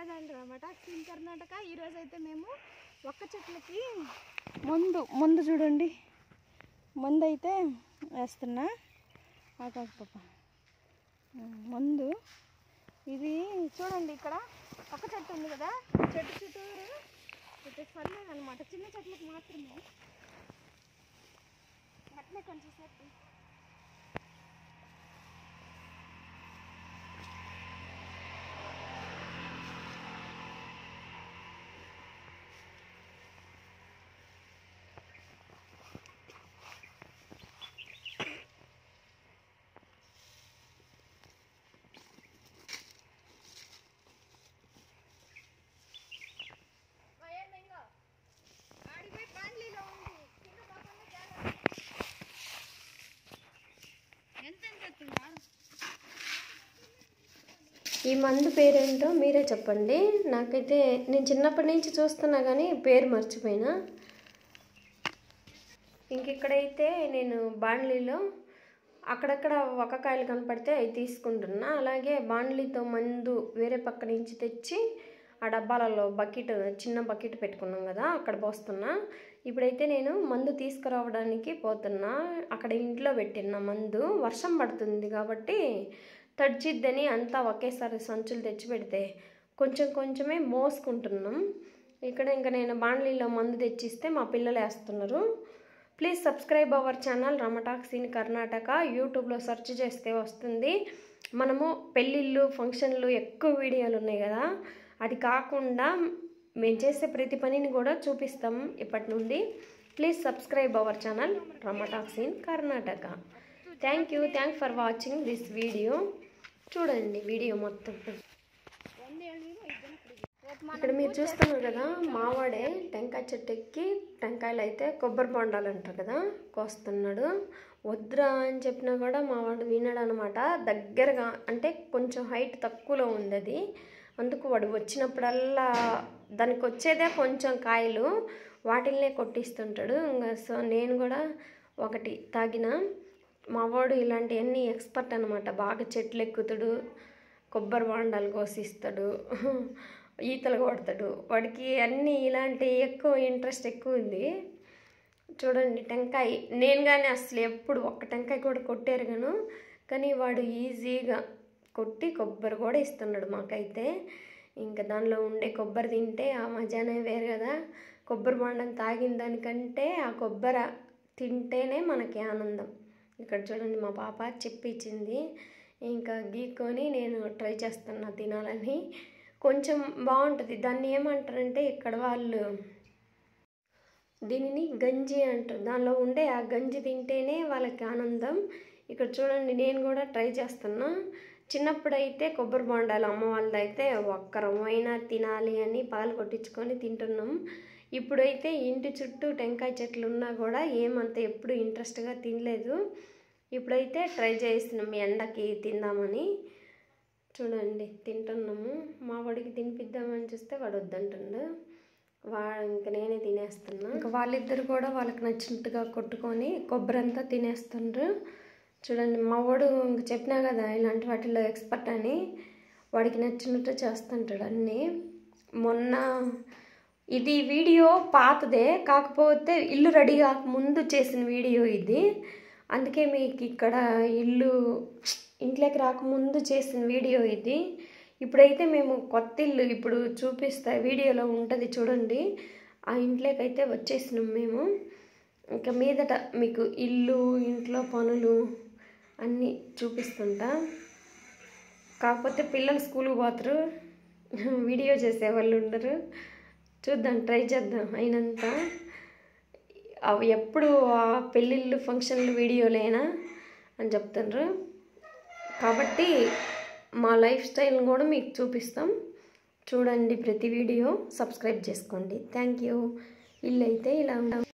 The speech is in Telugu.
ఛానల్ రమటాక్స్ ఇన్ కర్ణాటక. ఈరోజు అయితే మేము ఒక్క చెట్లకి ముందు చూడండి, ముందు అయితే వేస్తున్నా. పాప ముందు ఇది చూడండి, ఇక్కడ ఒక చెట్టు ఉంది కదా, చెట్టు చుట్టూరు అయితే సర్లేదనమాట, చిన్న చెట్లకు మాత్రమే. అట్లే కొంచెం సేపు ఈ మందు పేరేంటో మీరే చెప్పండి. నాకైతే నేను చిన్నప్పటి నుంచి చూస్తున్నా కానీ పేరు మర్చిపోయినా. ఇంకిక్కడైతే నేను బాండ్లీలో అక్కడక్కడ ఒక్కకాయలు కనపడితే అవి తీసుకుంటున్నా. అలాగే బాండ్లీతో మందు వేరే పక్క నుంచి తెచ్చి ఆ డబ్బాలలో చిన్న బకెట్ పెట్టుకున్నాం కదా, అక్కడ పోస్తున్నా. ఇప్పుడైతే నేను మందు తీసుకురావడానికి పోతున్నా. అక్కడ ఇంట్లో పెట్టిన మందు వర్షం పడుతుంది కాబట్టి తడిచిద్దని అంతా ఒకేసారి సంచులు తెచ్చి పెడితే కొంచెం కొంచెమే మోసుకుంటున్నాం. ఇక్కడ ఇంకా నేను బాండ్లీలో మందు తెచ్చిస్తే మా పిల్లలు వేస్తున్నారు. ప్లీజ్ సబ్స్క్రైబ్ అవర్ ఛానల్ రమటాక్స్ ఇన్ కర్ణాటక. యూట్యూబ్లో సెర్చ్ చేస్తే వస్తుంది. మనము పెళ్ళిళ్ళు ఫంక్షన్లు ఎక్కువ వీడియోలు ఉన్నాయి కదా, అది కాకుండా మేము చేసే ప్రతి పనిని కూడా చూపిస్తాం ఇప్పటి నుండి. ప్లీజ్ సబ్స్క్రైబ్ అవర్ ఛానల్ రమటాక్స్ in Karnataka. Thanks for watching this video. చూడండి వీడియో మొత్తం. ఇక్కడ మీరు చూస్తున్నారు కదా, మావాడే టెంకాయ చెట్టు ఎక్కి టెంకాయలు అయితే కొబ్బరి బొండాలు అంటారు కదా కోస్తున్నాడు. వద్దురా అని చెప్పినా కూడా మావాడు వినడు అనమాట. దగ్గరగా అంటే కొంచెం హైట్ తక్కువలో ఉంది అది, అందుకు వాడు వచ్చినప్పుడల్లా దానికి వచ్చేదే కొంచెం కాయలు, వాటిల్నే కొట్టిస్తుంటాడు. ఇంకా సో నేను కూడా ఒకటి తాగిన. మావాడు ఇలాంటివన్నీ ఎక్స్పర్ట్ అనమాట. బాగా చెట్లు ఎక్కుతాడు, కొబ్బరి బొండాలు కోసిస్తాడు, ఈతలు కొడతాడు. వాడికి అన్నీ ఇలాంటి ఇంట్రెస్ట్ ఎక్కువ ఉంది. చూడండి టెంకాయ, నేను కానీ అసలు ఎప్పుడు ఒక్క టెంకాయ కూడా కొట్టారుగాను, కానీ వాడు ఈజీగా కొట్టి కొబ్బరి కూడా ఇస్తున్నాడు మాకైతే. ఇంకా దానిలో ఉండే కొబ్బరి తింటే ఆ మజానే వేరు కదా. కొబ్బరి బొండం తాగిన దానికంటే ఆ కొబ్బరి తింటేనే మనకి ఆనందం. ఇక్కడ చూడండి మా పాప చెప్పిచ్చింది, ఇంకా గీక్కొని నేను ట్రై చేస్తున్నా తినాలని. కొంచెం బాగుంటుంది. దాన్ని ఏమంటారంటే ఇక్కడ వాళ్ళు దీనిని గంజి అంటారు. దానిలో ఉండే ఆ గంజి తింటేనే వాళ్ళకి ఆనందం. ఇక్కడ చూడండి నేను కూడా ట్రై చేస్తున్నా. చిన్నప్పుడైతే కొబ్బరి బొండాలు అమ్మ వాళ్ళదైతే ఒక్కరమైనా తినాలి అని పాలు కొట్టించుకొని తింటున్నాం. ఇప్పుడైతే ఇంటి చుట్టూ టెంకాయ చెట్లు ఉన్నా కూడా ఏమంత ఎప్పుడు ఇంట్రెస్ట్గా తినలేదు. ఇప్పుడైతే ట్రై చేస్తున్నాం ఎండకి తిందామని. చూడండి తింటున్నాము. మా వాడికి తినిపిద్దామని చూస్తే వాడు వద్దంటుండు. ఇంక నేనే తినేస్తున్నా. ఇంకా వాళ్ళిద్దరు కూడా వాళ్ళకి నచ్చినట్టుగా కొట్టుకొని కొబ్బరి అంతా తినేస్తుండ్రు. చూడండి మా వాడు ఇంక చెప్పినా కదా ఇలాంటి వాటిల్లో ఎక్స్పర్ట్ అని, వాడికి నచ్చినట్టు చేస్తుంటాడు అన్నీ. మొన్న ఇది వీడియో పాతదే, కాకపోతే ఇల్లు రెడీ కాకముందు చేసిన వీడియో ఇది. అందుకే మీకు ఇక్కడ ఇంట్లోకి రాకముందు చేసిన వీడియో ఇది. ఇప్పుడైతే మేము కొత్త ఇల్లు ఇప్పుడు చూపిస్తా, వీడియోలో ఉంటుంది చూడండి. ఆ ఇంట్లోకి అయితే వచ్చేసినాం మేము. ఇంకా మీదట మీకు ఇంట్లో పనులు అన్నీ చూపిస్తుంటా. కాకపోతే పిల్లలు స్కూల్కి పోతారు, వీడియో చేసేవాళ్ళు ఉండరు. చూద్దాం, ట్రై చేద్దాం అయినంత. అవి ఎప్పుడు ఆ పెళ్ళిళ్ళు ఫంక్షన్లు వీడియోలేనా అని చెప్తున్నారు కాబట్టి మా లైఫ్ స్టైల్ని కూడా మీకు చూపిస్తాం. చూడండి ప్రతి వీడియో, సబ్స్క్రైబ్ చేసుకోండి. Thank you. ఇల్లు అయితే ఇలా ఉంటాం.